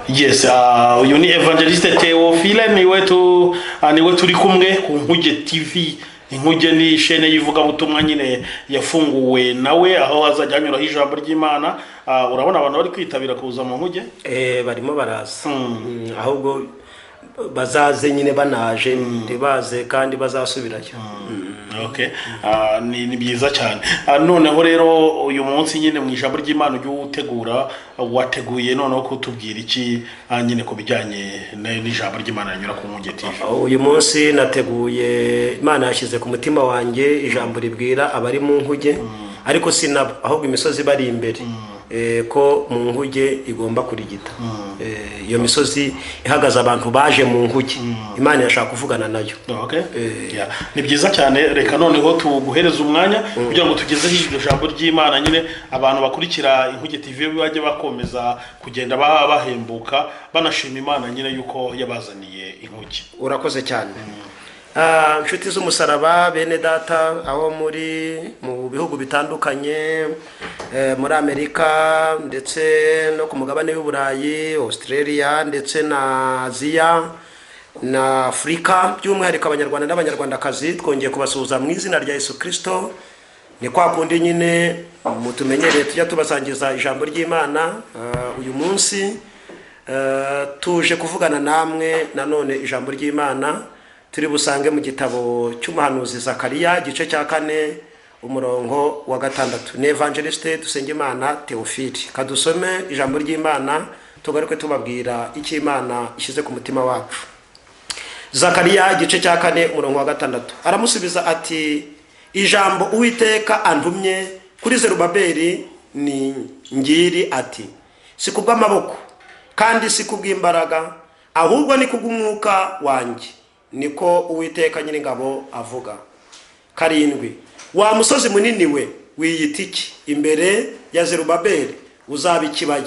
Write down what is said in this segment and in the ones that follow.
Yes, uyu ni Evangeliste Theophile niwe turi kumwe ku Nkuge TV. Inkuge ni shene yivugabutumwa nyine yafunguwe nawe aho azajya anyuraho ijambo ry'Imana. Urabona abantu bari kwitabira kuza mu Nkuge barimo baraza ahubwo bazaze nyine banaje ndibaze kandi bazasubirayo. Okay, ni byiza cyane. Noneho rero uyu munsi nyine mu ijambo ry'Imana ujye utegura wateguye noneho kutubwira iki nyine ku bijyanye n'ijambo ry'Imana yanyura ku Nkuge TV. Uyu munsi nateguye, Imana yashyize ku mutima wanjye ijambo ribwira abari mu Nkuge, ariko sinabo ahubwo imisozi bari imbere ko mu Nkuge igomba kurigita. Iyo misozi ihagaze abantu baje mu Nkuge, Imana yashaka kuvugana nayo. Okay, ni byiza cyane. Reka noneho tuguhereza umwanya kugira ngo tugezeho iryo jambo ry'Imana nyine abantu bakurikira Inkuge TV bajye bakomeza kugenda bahembuka banashima Imana nyine yuko yabazaniye Inkuge. Urakoze cyane. Nshuti z'umusaraba bene data aho muri mu bihugu bitandukanye, muri Amerika ndetse no ku mugabane w'Uburayi, Australia ndetse na Aziya na Afrika, by'umwihariko abanyarwanda n'abanyarwandakazi, twongeye kubasuhuza mu izina rya Yesu Kristo. Ni kwa kundi nyine mutumenyereye tujya tubasangiza ijambo ry'Imana. Uyu munsi tuje kuvugana namwe nanone ijambo ry'Imana turi busange mu gitabo cy'umuhanuzi Zakariya igice cya 4 umurongo wa 6. Ni Evangeliste Dusengimana Theophile. Kadusome ijambo ry'Imana tugaruke tubabwira icyo Imana ishyize ku mutima wacu. Zakariya igice cya 4 umurongo wa 6 aramusubiza ati, ijambo Uwiteka antumye kuri Zerubabeli ni ngiri ati, si kubw'amaboko kandi si kubw'imbaraga ahubwo ni kubw'umwuka wanjye, niko Uwiteka Nyiringabo avuga. 7 wa musozi munini we wiyita iki imbere ya Zerubabeli? Uzaba ikibaya.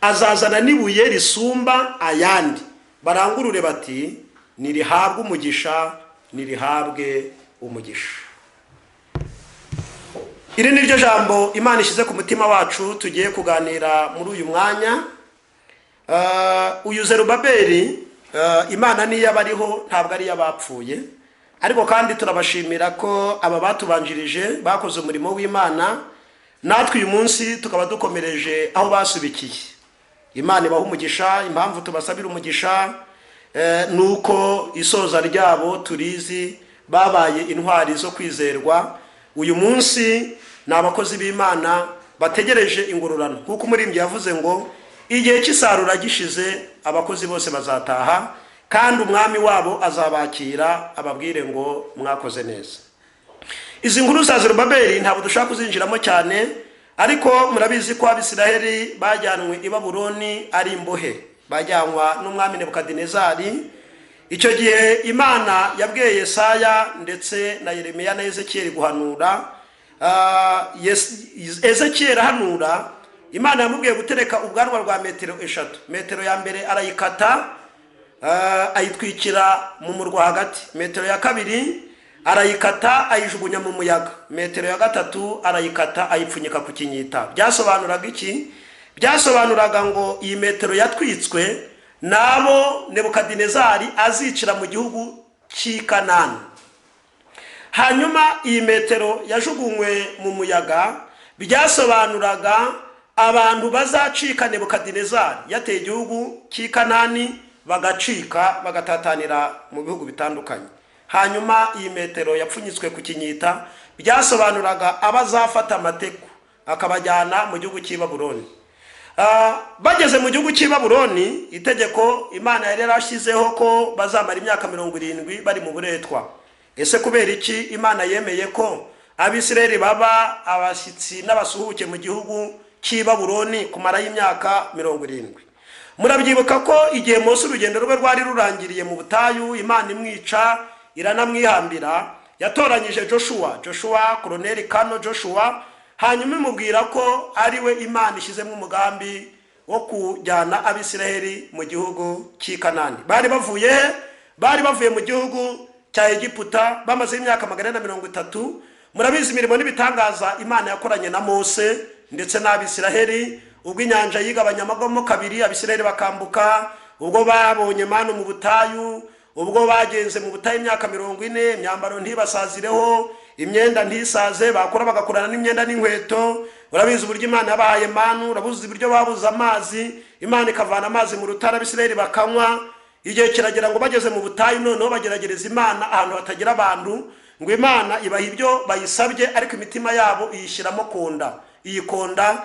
Azazana n'ibuye risumba ayandi, barangurure bati, nirihabwe umugisha, nirihabwe umugisha. Iri ni ryo jambo Imana ishyize ku mutima wacu tugiye kuganira muri uyu mwanya. Uyu Zerubabeli Imana niyo abariho ntabwo ari yabapfuye, ariko kandi turabashimira ko aba batubanjirije bakoze umurimo w'Imana, natwe uyu munsi tukaba dukomereje aho basubikiye. Imana ibaha umugisha. Impamvu tubasabira umugisha nuko isoza ryabo turizi, babaye intwari zo kwizerwa. Uyu munsi ni abakozi b'Imana bategereje ingororano, kuko umurimbyi yavuze ngo igihe cy'isarura gishize abakozi bose bazataha, kandi umwami wabo azabakira ababwire ngo mwakoze neza. Izi nkuru za Zerubabeli ntabwo dushaka kuzinjiramo cyane, ariko murabizi ko Abisiraheli bajyanwe i Babuloni ari imbohe, bajyanwa n'umwami Nebukadinezari. Icyo gihe Imana yabwiye Yesaya ndetse na Yeremiya na Ezekiyeli guhanura. Ezekiyeli ahanura, Imana yamubwiye gutereka ubwanwa rwa metero 3. Metero ya mbere arayikata ayitwikira mu murwa hagati. Metero ya 2 arayikata ayijugunya mu muyaga. Metero ya 3 arayikata ayipfunyika ku kinyita. Byasobanuraga iki? Byasobanuraga ngo iyi metero yatwitswe nabo Nebukadinezari azicira mu gihugu cy'i Kanani. Hanyuma iyi metero yajugunywe mu muyaga byasobanuraga abantu bazacika Nebukadinezari yateye igihugu cy'i Kanani, bagacika bagatatanira mu bihugu bitandukanye. Hanyuma iyi metero yapfunyitswe ku kinyita byasobanuraga abazafata amateko akabajyana mu gihugu cy'i Babuloni. Bageze mu gihugu cy'i Babuloni, itegeko Imana yari yarashyizeho ko bazamara imyaka 70 bari mu buretwa. Ese kubera iki Imana yemeye ko Abisirayeli baba abashyitsi n'abasuhuke mu gihugu cy'i Babuloni kumara y'imyaka 70? Murabyibuka ko igihe Mose urugendo rwe rwari rurangiriye mu butayu, Imana imwica iranamwihambira, yatoranyije Joshua Koloneli Kano Joshua, hanyuma imubwira ko ari we Imana ishyizemo umugambi wo kujyana Abisirayeli mu gihugu cy'i Kanani. Bari bavuye mu gihugu cya Egiputa bamaze imyaka 430. Murabizi imirimo n'ibitangaza Imana yakoranye na Mose ndetse n'Abisirayeli. ubwo inyanja yigabanyamagamo kabiri abisirayeli bakambuka, ubwo babonye manu mu butayu, ubwo bagenze mu butayu imyaka 40, imyambaro ntibasazireho, imyenda ntisaze, bakora bagakurana n'imyenda n'inkweto. Urabizi uburyo Imana yabahaye manu, urabuzi uburyo babuze amazi, Imana ikavana amazi mu rutara abisirayeli bakanywa. Igihe kiragera ngo bageze mu butayu, noneho bageragereza Imana ahantu hatagira abantu, ngo Imana ibaha ibyo bayisabye, ariko imitima yabo iyishyiramo konda. Iyi konda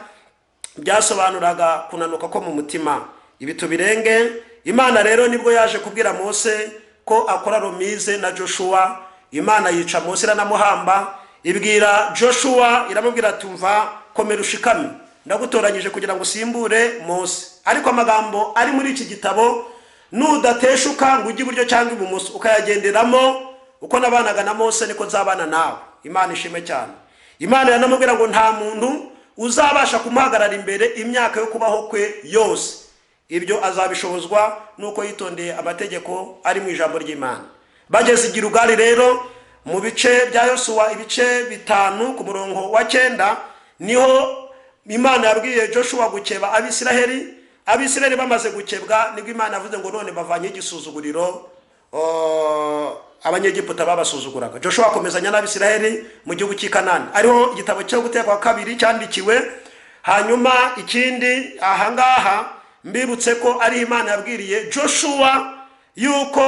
byasobanuraga kunanuka ko mu mutima. Ibi tubirenge. Imana rero nibwo yaje kubwira Mose ko akora Romize na Joshua. Imana yica Mose iranamuhamba, ibwira Joshua iramubwira tumva komera ushikame, ndagutoranyije kugira ngo usimbure Mose. Ariko amagambo ari muri iki gitabo nudateshuka ngo ujye iburyo cyangwa ibumoso ukayagenderamo, uko nabanaga na Mose niko nzabana nawe. Imana ishime cyane. Imana yanamubwira ngo nta muntu uzabasha kumuhagarara imbere imyaka yo kubaho kwe yose. Ibyo azabishobozwa nuko yitondeye amategeko ari mu ijambo ry'Imana. Bageze i Gilugali rero mu bice bya Yosuwa ibice 5 ku murongo wa 9 niho Imana yabwiye Joshua gukeba Abisiraheli. Abisiraheli bamaze gukebwa nibwo Imana yavuze ngo none bavanye igisuzuguriro abanyegiputa babasuzuguraga. Joshua akomezanya n'Abisiraheli mu gihugu cy'i Kanani. Ariho igitabo cyo gutegwa kabiri cyandikiwe. Hanyuma ikindi ahangaha mbibutse ko ari Imana yabwiriye Joshua yuko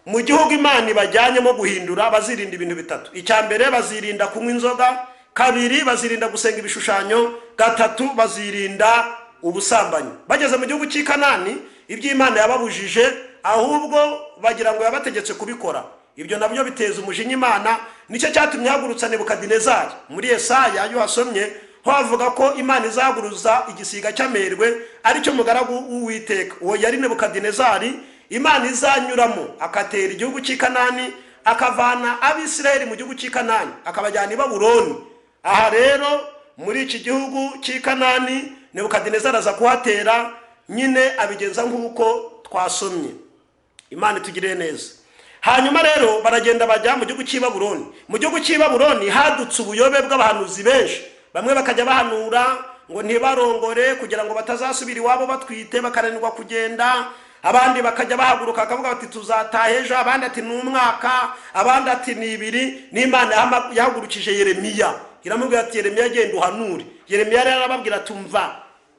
mu gihugu Imana ibajyanyemo guhindura bazirinda ibintu bitatu. Icyambere bazirinda kunywa inzoga, kabiri bazirinda gusenga ibishushanyo, gatatu bazirinda ubusambanyi. Bageze mu gihugu cy'i Kanani ibyo Imana yababujije ahubwo bagira ngo yabategetse kubikora. Ibyo nabyo biteza umujinya Imana, nicyo cyatumye hagurutsa Nebukadinezari. Muri Yesaya yo hasomye ho avuga ko Imana izaguruza igisiga cy'amerwe ari cyo mugaragu w'Uwiteka. Uwo yari Nebukadinezari. Imana izanyuramo akatera igihugu cy'i Kanani, akavana Abisirayeli mu gihugu cy'i Kanani akabajyana i Babuloni. Aha rero muri iki gihugu cy'i Kanani Nebukadinezari aza kuhatera, nyine abigenza nk'uko twasomye. Imana itugirire neza. Hanyuma rero baragenda bajya mu gihugu cy'i Babuloni. Mu gihugu cy'i Babuloni hadutse ubuyobe bw'abahanuzi benshi. Bamwe bakajya bahanura ngo ntibarongore kugira ngo batazasubira iwabo batwite bakaranirwa kugenda. Abandi bakajya bahaguruka akavuga bati tuzataha ejo, abandi ati n'umwaka, abandi ati ni 2. N'Imana yahagurukije Yeremiya iramubwira ati Yeremiya genda uhanure. Yeremiya rero arababwira tumva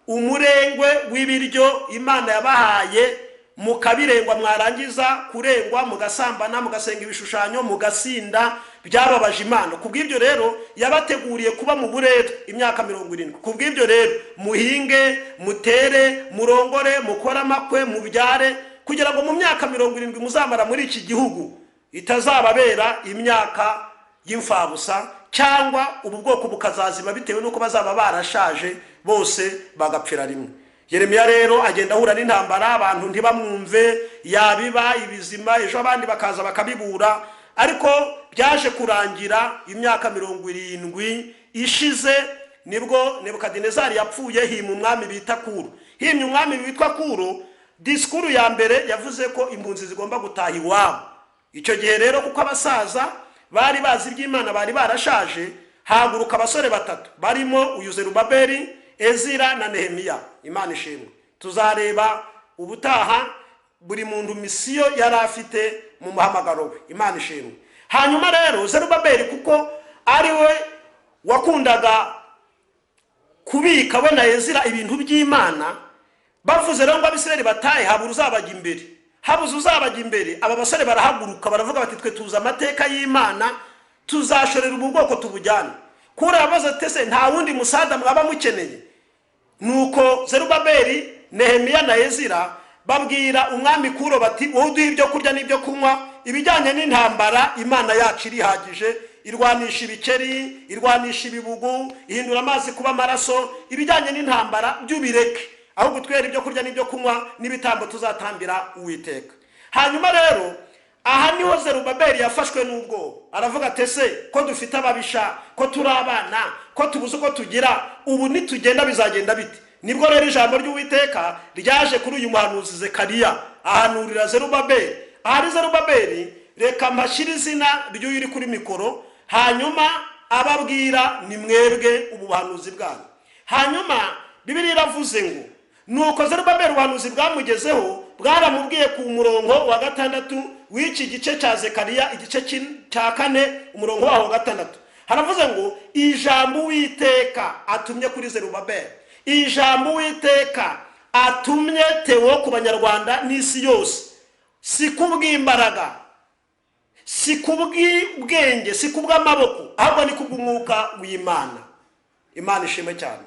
umurengwe w'ibiryo Imana yabahaye mukabirengwa, mwarangiza kurengwa mugasambana mugasenga ibishushanyo mugasinda, byababaje Imana. Kubw'ibyo rero yabateguriye kuba mu buretwa imyaka 70. Kubw'ibyo rero muhinge, mutere, murongore, mukora amakwe, mubyare, kugira ngo mu myaka 70 muzamara muri iki gihugu itazababera imyaka y'imfabusa, cyangwa ubu bwoko bukazazima bitewe nuko bazaba barashaje bose bagapfira rimwe. Yeremiya rero agenda ahura n'intambara, abantu ntibamwumve, yabiba ibizima, ejo abandi bakaza bakabibura. Ariko byaje kurangira imyaka 70 ishize nibwo Nebukadinezari yapfuye, hima umwami bita Kuro. Himye umwami witwa Kuro, disikuru ya mbere yavuze ko impunzi zigomba gutaha iwabo. Icyo gihe rero kuko abasaza bari bazi iby'Imana bari barashaje, haguruka abasore 3 barimo uyu Zerubabeli, Ezira na Nehemiya. Imana ishimwe. Tuzareba ubutaha buri muntu misiyo yari afite mu muhamagaro we. Imana ishimwe. Hanyuma rero Zerubabeli kuko ari we wakundaga kubika we na Ezira ibintu by'Imana, bavuze rero ngo Abisirayeli batahe habura uzabajya imbere. Habuze uzabajya imbere, aba basore barahaguruka baravuga bati twe tuza amateka y'Imana, tuzashorera ubu bwoko tubujyana. Kuri abaza tese nta wundi musada mwaba mukeneye. Nuko Zerubabeli, Nehemiya na Ezira babwira umwami Kuro bati wowe uduhe ibyo kurya n'ibyo kunywa, ibijyanye n'intambara Imana yacu irihagije, irwanisha ibikeri, irwanisha ibibugu, ihindura amazi kuba amaraso, ibijyanye n'intambara by'ubireke, ahubwo twere ibyo kurya n'ibyo kunywa n'ibitambo tuzatambira Uwiteka. Hanyuma rero aha niho Zerubabeli yafashwe n'ubwo aravuga tese ko dufite ababisha, ko turi abana, ko tubuze uko tugira, ubu nitugenda bizagenda bite? Nibwo rero ijambo ry'Uwiteka ryaje kuri uyu muhanuzi Zekariya ahanurira Zerubabeli. Ahari Zerubabeli reka mbashyire izina ry'uyu uri kuri mikoro, hanyuma ababwira ni mwebwe ubu buhanuzi bwanyu. Hanyuma Bibiliya iravuze ngo nuko Zerubabeli ubuhanuzi bwamugezeho bwaramubwiye ku murongo wa 6 w'iki gice cya Zekariya igice cya 4 umurongo waho wa 6. Haravuze ngo ijambo Uwiteka atumye kuri Zerubabeli, ijambo Uwiteka atumye Theo ku banyarwanda n'isi yose, si kubw'imbaraga, si kubw'ubwenge, si kubw'amaboko, ahubwo ni kubw'umwuka w'Imana. Imana ishimwe cyane.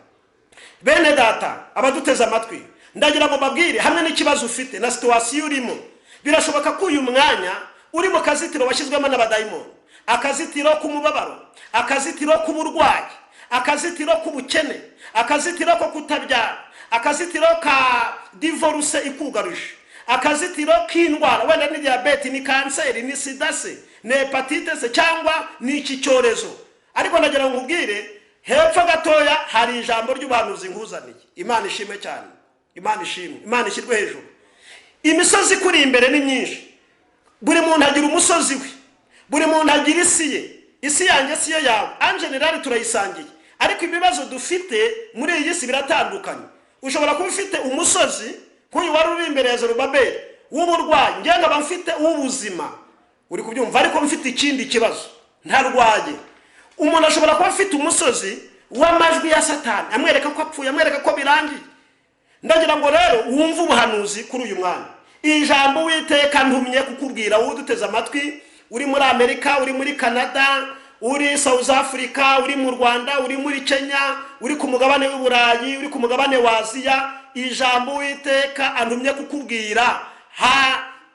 Bene data abaduteze amatwi, ndagira ngo babwire hamwe n'ikibazo ufite na situation urimo, birashoboka ko uyu mwanya uri mu kazitiro washyizwemo n'abadayimoni, akazitiro k'umubabaro, akazitiro k'uburwayi, akazitiro k'ubukene, akazitiro ko kutabyara, akazitiro ka divorce ikugaruje, akazitiro k'indwara, wenda ni diabete, ni kanseri, ni sida se, ni hepatite se, cyangwa ni iki cyorezo. Ariko ndagira ngo nkubwire hepfo gatoya hari ijambo ry'ubuhanuzi nkuzaniye. Imana ishimwe cyane, Imana ishimwe, Imana ishyirwe hejuru. Imisozi kuri imbere ni myinshi, buri muntu agira umusozi we, buri muntu agira isi ye. Isi yanjye si yo yawe, en general turayisangiye, ariko ibibazo dufite muri iyi si biratandukanye. Ushobora kuba ufite umusozi nk'uyu wari uri imbere ya Zerubabeli w'uburwayi, njye nkaba mfite uw'ubuzima, uri kubyumva, ariko mfite ikindi kibazo ntarwaye. Umuntu ashobora kuba afite umusozi w'amajwi ya Satani amwereka ko apfuye, amwereka ko birangiye. Ndagira ngo rero wumve ubuhanuzi kuri uyu mwana. Ijambo Uwiteka ntumye kukubwira wowe uduteze amatwi, uri muri Amerika, uri muri Canada, uri South Africa, uri mu Rwanda, uri muri Kenya, uri ku mugabane w'Uburayi, uri ku mugabane wa Aziya. Ijambo Uwiteka antumye kukubwira,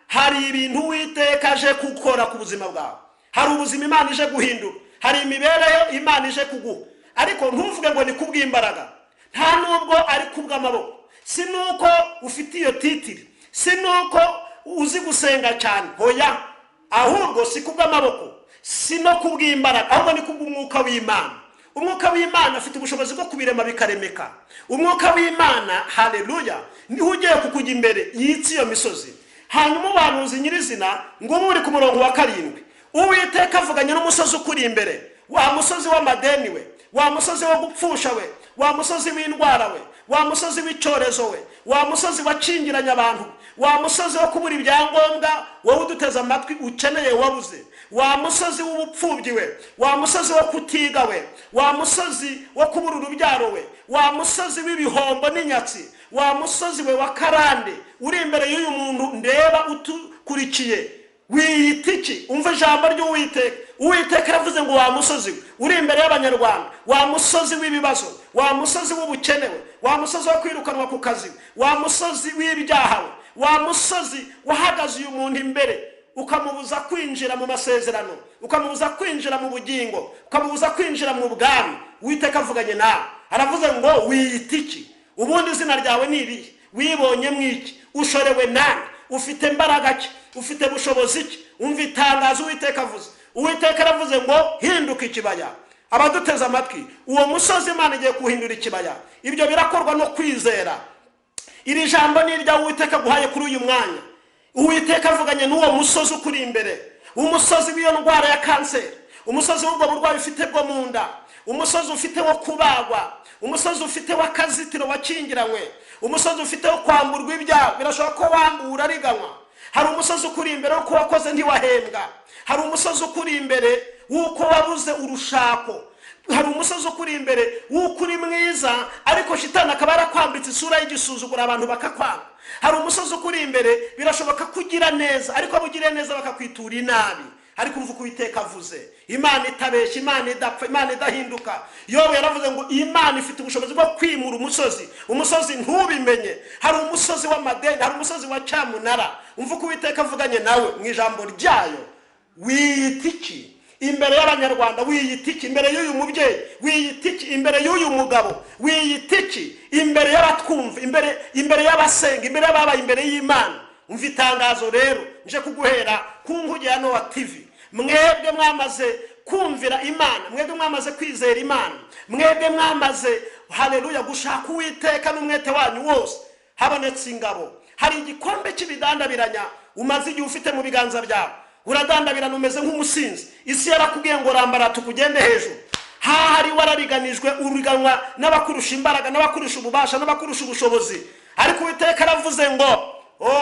hari ibintu Uwiteka aje gukora ku buzima bwawe. Hari ubuzima Imana ije guhindura, hari imibereho Imana ije kuguha. Ariko ntuvuge ngo ni kubw'imbaraga, nta nubwo ari kubw'amaboko, si nuko ufite iyo titiri, si nuko uzi gusenga cyane, hoya, ahubwo si kubw'amaboko, si no kubw'imbaraga, ahubwo ni kubw'umwuka w'Imana. Umwuka w'Imana afite ubushobozi bwo kubirema bikaremeka. Umwuka w'Imana, haleluya, niho ugiye kukujya imbere yitsi iyo misozi. Hanyuma ubuhanuzi nyirizina ngo uri ku murongo wa 7, Uwiteka avuganye n'umusozi ukuri imbere, wa musozi w'amadeni we, wa musozi wo gupfusha we, wa musozi w'indwara we, wa musozi w'icyorezo we, wa musozi wacingiranya abantu, wa musozi wo kubura ibyangombwa wowe uduteze amatwi ukeneye wabuze, wa musozi w'ubupfubyi we, wa musozi wo kutiga we, wa musozi wo kubura urubyaro we, wa musozi w'ibihombo n'inyatsi, wa musozi we wa karande uri imbere y'uyu muntu ndeba utukurikiye. Wiyitiki, umva ijambo ry'Uwiteka. Uwiteka yavuze ngo wa musozi uri imbere y'abanyarwanda, wa musozi w'ibibazo, wa musozi w'ubukene we, wa musozi wo kwirukanwa ku kazi, wa musozi w'ibyaha we, wa musozi wahagaze uyu muntu imbere ukamubuza kwinjira mu masezerano, ukamubuza kwinjira mu bugingo, ukamubuza kwinjira mu bwami. Uwiteka avuganye nawe, aravuze ngo wiyitiki, ubundi izina ryawe ni irihe, wibonye mwiki, ushorewe nani, ufite imbaraga ki, ufite bushobozi ki? Umva itangazo Uwiteka avuze. Uwiteka aravuze ngo hinduka ikibaya. Abaduteze amatwi, uwo musozi Imana igiye kuhindura ikibaya. Ibyo birakorwa no kwizera. Iri jambo ni irya Uwiteka guhaye kuri uyu mwanya. Uwiteka avuganye n'uwo musozi ukuri imbere, umusozi w'iyo ndwara ya kanseri, umusozi w'ubwo burwayi ufite bwo mu nda, umusozi ufite wo kubagwa, umusozi ufite w'akazitiro wakingiranywe, umusozi ufite wo kwamburwa ibyaha, birashoboka ko wambura ariganywa. Hari umusozi ukuri imbere uko wakoze ntiwahembwa, hari umusozi ukuri imbere w'uko wabuze urushako, hari umusozi ukuri imbere w'uko uri mwiza ariko shitani akaba yarakwambitse isura y'igisuzugura abantu bakakwanga. Hari umusozi ukuri imbere birashoboka kugira neza ariko abugire neza bakakwitura inabi. Ariko umva uko Uwiteka avuze, Imana itabeshya, Imana idapfa, Imana idahinduka. Yobu yaravuze ngo Imana ifite ubushobozi bwo kwimura umusozi, umusozi ntubimenye. Hari umusozi w'amadeni, hari umusozi wa cyamunara. Umva uko Uwiteka avuganye nawe mu ijambo ryayo. Wiyitiki imbere y'abanyarwanda, wiyitiki imbere y'uyu mubyeyi, wiyitiki imbere y'uyu mugabo, wiyitiki imbere y'abatwumva, imbere y'abasenga, imbere y'ababaye imbere y'Imana. Umva itangazo rero nje kuguhera ku Nguge ya Nowa TV. Mwebwe mwamaze kumvira Imana, mwebwe mwamaze kwizera Imana, mwebwe mwamaze haleluya gushaka Uwiteka n'umwete wanyu wose, habonetse ingabo. Hari igikombe cy'ibidandabiranya umaze igihe ufite mu biganza byawe, uradandabirana umeze nk'umusinzi. Isi yarakubwiye ngo rambara tukugende hejuru. hahari warariganijwe uriganwa n'abakurusha imbaraga, n'abakurusha ububasha, n'abakurusha ubushobozi. Ariko Uwiteka aravuze ngo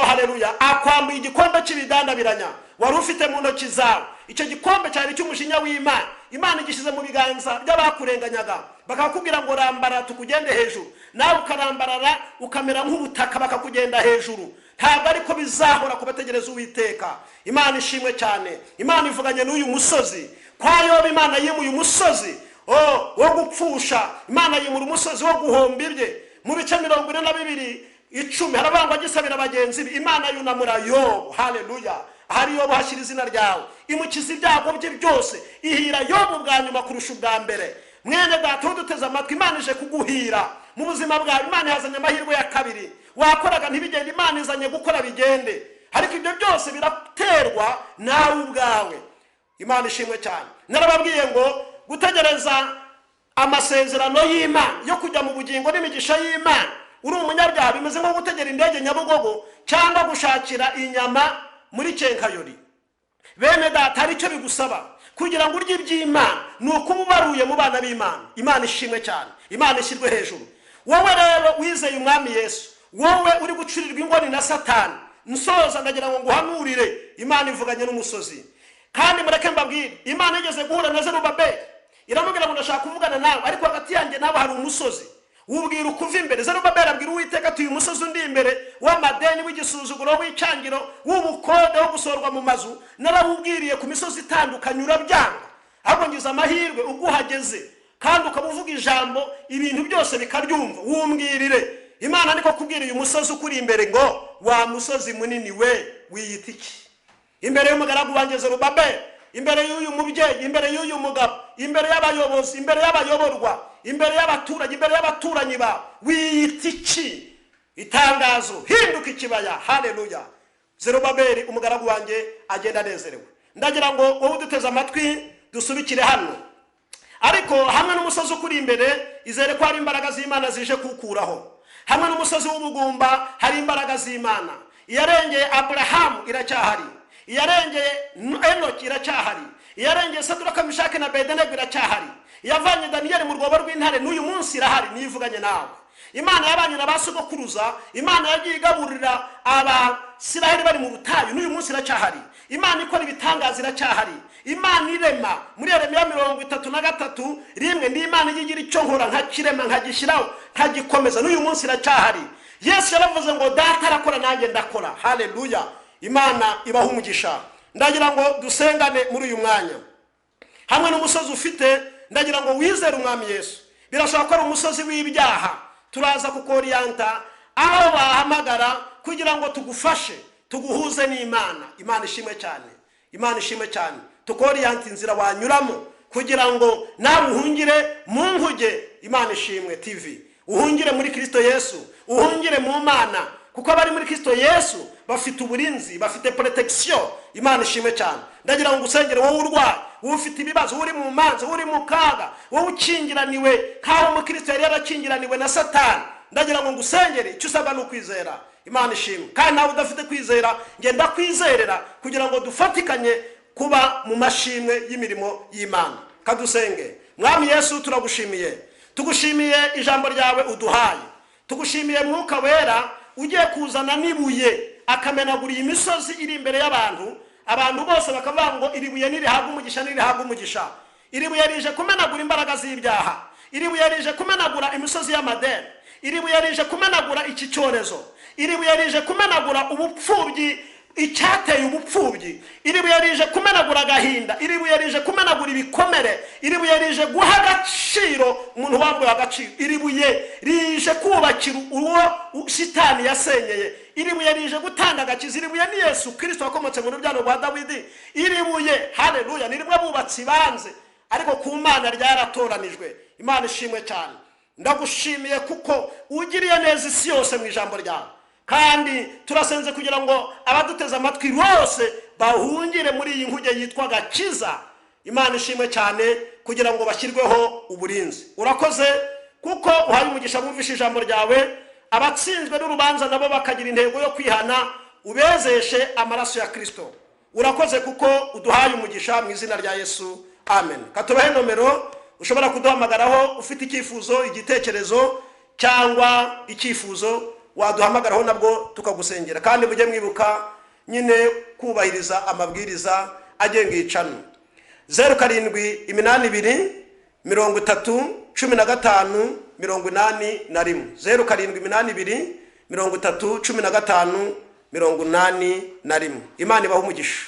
haleluya, akwambuye igikombe cy'ibidandabiranya wari ufite mu ntoki zawe. Icyo gikombe cyari cy'umujinya w'Imana. Imana igishyize mu biganza by'abakurenganyaga, bakakubwira ngo rambara tukugende hejuru, nawe ukarambarara ukamera nk'ubutaka bakakugenda hejuru. Ntabwo ariko bizahora ku bategereza Uwiteka. Imana ishimwe cyane. Imana ivuganye n'uyu musozi. Kwa Yobu Imana yimuye umusozi wo gupfusha, Imana yimura umusozi wo guhomba ibye. Mu bice 42:10 harabangwa gisabira bagenzi be, Imana yunamura Yobu. Haleluya. Hari Yobu hashyira izina ryawe, imukiza ibyago bye byose, ihira Yobu bwa nyuma kurusha ubwa mbere. Mwene data uduteze amatwi, Imana ije kuguhira mu buzima bwawe. Imana yazanye amahirwe ya kabiri. Wakoraga ntibigende, Imana izanye gukora bigende. Ariko ibyo byose biraterwa nawe ubwawe. Imana ishimwe cyane. Narababwiye ngo gutegereza amasezerano y'Imana yo kujya mu bugingo n'imigisha y'Imana uri umunyabyaha bimeze nko gutegera indege Nyabugogo cyangwa gushakira inyama muri Kenkayori. Bene data, hari icyo bigusaba kugira ngo urye iby'Imana, ni ukuba ubaruye mu bana b'Imana. Imana ishimwe cyane. Imana ishyirwe hejuru. Wowe rero wizeye umwami Yesu, wowe uri gucurirwa ingoni na Satani, nsoza ndagira ngo nguhanurire, Imana ivuganye n'umusozi. Kandi mureke mbabwire, Imana igeze guhura na Zerubabeli, iramubwira ngo ndashaka kuvugana nawe, ariko hagati yanjye nawe hari umusozi. Ubwira ukuva imbere. Zerubabeli abwira Uwiteka ati uyu musozi undi imbere w'amadeni, w'igisuzuguro, w'icyangiro, w'ubukode, wo gusorwa mu mazu, narawubwiriye ku misozi itandukanye urabyanga. Ahubwo ngize amahirwe uguhageze kandi ukabuvuga ijambo, ibintu byose bikaryumva. Wumbwirire. Imana niko kubwira uyu musozi ukuri imbere ngo wa musozi munini we wiyita iki? Imbere y'umugaragu wanjye Zerubabeli, imbere y'uyu mubyeyi, imbere y'uyu mugabo, imbere y'abayobozi, imbere y'abayoborwa, imbere y'abaturage, imbere y'abaturanyi bawe, wiyita iki? Itangazo, hinduka ikibaya. Haleluya. Zerubabeli umugaragu wanjye agenda anezerewe. Ndagira ngo wowe uduteze amatwi dusubikire hano. Ariko hamwe n'umusozi ukuri imbere, izere ko hari imbaraga z'Imana zije kukuraho. Hamwe n'umusozi w'ubugumba hari imbaraga z'Imana. Iyarengeye Abrahamu iracyahari, iyarengeye Enoki iracyahari, iyarengeye Saduraka, Meshaki na Abedenego iracyahari, iyavanye Daniyeli mu rwobo rw'intare n'uyu munsi irahari. Nivuganye nawe. Imana yabanye na basogokuruza, Imana yagiye igaburira Abisiraheli bari mu butayu, n'uyu munsi iracyahari. Imana ikora ibitangaza iracyahari. Imana irema. Muri Yeremiya 33:1 ni Imana igira icyo nkora nkakirema, nkagishyiraho, nkagikomeza, n'uyu munsi iracyahari. Yesu yaravuze ngo data arakora nanjye ndakora. Haleluya. Imana ibaha umugisha. Ndagira ngo dusengane muri uyu mwanya. Hamwe n'umusozi ufite, ndagira ngo wizere umwami Yesu. Birashobora ko ari umusozi w'ibyaha, turaza kukoriyanta aho bahamagara kugira ngo tugufashe, tuguhuze n'Imana. Imana ishimwe cyane. Imana ishimwe cyane. Tukoriyanta inzira wanyuramo kugira ngo nawe uhungire mu nkuge Imana ishimwe TV. Uhungire muri Kristo Yesu, uhungire mu Mana, kuko abari muri Kristo Yesu bafite uburinzi, bafite protection. Imana ishimwe cyane. Ndagira ngo usengere wowe urwaye, wowe ufite ibibazo, uri mu manza, uri mu kaga, wowe ukingiraniwe kaho mu Kristo yari yarakingiraniwe na Satani. Ndagira ngo ngusengere, icyo usabwa no kwizera. Imana ishimwe. Kandi nawe udafite kwizera, ngenda kwizerera kugira ngo dufatikanye kuba mu mashimwe y'imirimo y'Imana. Kadusenge. Mwami Yesu turagushimiye. Tugushimiye ijambo ryawe uduhaye. Tugushimiye Mwuka Wera ugiye kuzana nibuye akamenagura iyi misozi iri imbere y'abantu. Abantu bose bakavuga ngo iri buye nirihabwa umugisha, nirihabwa umugisha. Iri buye rije kumenagura imbaraga z'ibyaha. Iri buye rije kumenagura imisozi y'amadeni. Iri buye rije kumenagura iki cyorezo. Iri buye rije kumenagura ubupfubyi, icyateye ubupfubyi. Iri buye rije kumenagura agahinda. Iri buye rije kumenagura ibikomere. Iri buye rije guha agaciro umuntu wambaye agaciro. Iri buye rije kubakira uwo Shitani yasenyeye. Iri buye rije gutanga agakiza. Iri buye ni Yesu Kristo wakomotse mu rubyaro rwa Dawidi. Iri buye, haleluya, ni rimwe bubatsi banze, ariko ku Mana ryaratoranijwe. Imana ishimwe cyane. Ndagushimiye kuko ugiriye neza isi yose mu ijambo ryawe. Kandi turasenze kugira ngo abaduteze amatwi bose bahungire muri iyi nkuge yitwa gakiza. Imana ishimwe cyane kugira ngo bashyirweho uburinzi. Urakoze kuko uhaye umugisha bumvisha ijambo ryawe, abatsinzwe n'urubanza nabo bakagira intego yo kwihana, ubezeshe amaraso ya Kristo. Urakoze kuko uduhaye umugisha mu izina rya Yesu. Amen. Katubahe nomero ushobora kuduhamagaraho ufite icyifuzo, igitekerezo cyangwa icyifuzo, waduhamagaraho nabwo tukagusengera. kandi mujye mwibuka nyine kubahiriza amabwiriza agenga icano. 0782 30 15 81. 0782 30 15 81. Imana ibahe umugisha.